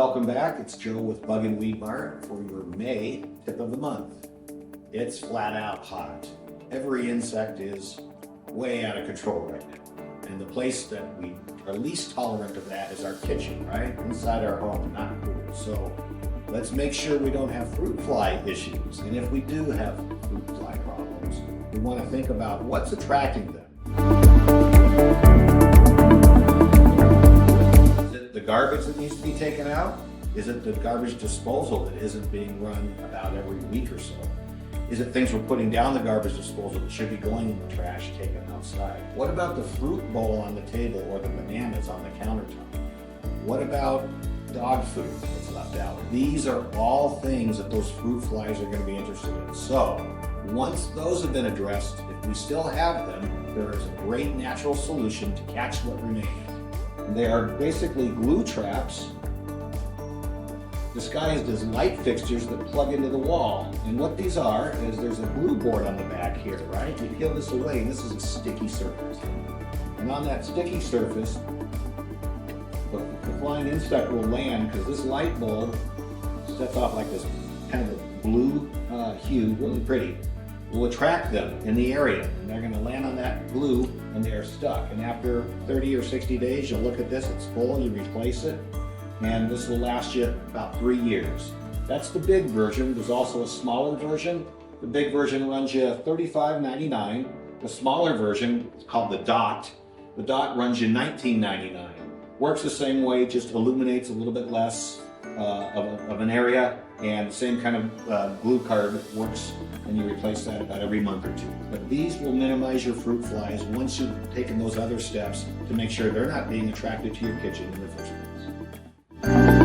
welcome back. It's Joe with Bug and Weed Mart for your May tip of the month. It's flat out hot. Every insect is way out of control right now. And the place that we are least tolerant of that is our kitchen, right? Inside our home, not cool. So let's make sure we don't have fruit fly issues. And if we do have fruit fly problems, we want to think about what's attracting them. The garbage that needs to be taken out? Is it the garbage disposal that isn't being run about every week or so? Is it things we're putting down the garbage disposal that should be going in the trash taken outside? What about the fruit bowl on the table or the bananas on the countertop? What about dog food that's left out? These are all things that those fruit flies are going to be interested in. So once those have been addressed, if we still have them, there is a great natural solution to catch what remains. They are basically glue traps disguised as light fixtures that plug into the wall. And what these are is there's a glue board on the back here, right? You peel this away and this is a sticky surface. And on that sticky surface, the flying insect will land because this light bulb sets off like this kind of a blue hue, really pretty. Will attract them in the area and they're going to land on that glue and they're stuck. And after 30 or 60 days, you'll look at this, it's full, you replace it, and this will last you about 3 years. That's the big version. There's also a smaller version. The big version runs you $35.99. The smaller version is called the Dot. The Dot runs you $19.99. Works the same way, just illuminates a little bit less of an area, and the same kind of glue card works, and you replace that about every month or two. But these will minimize your fruit flies once you've taken those other steps to make sure they're not being attracted to your kitchen in the first place.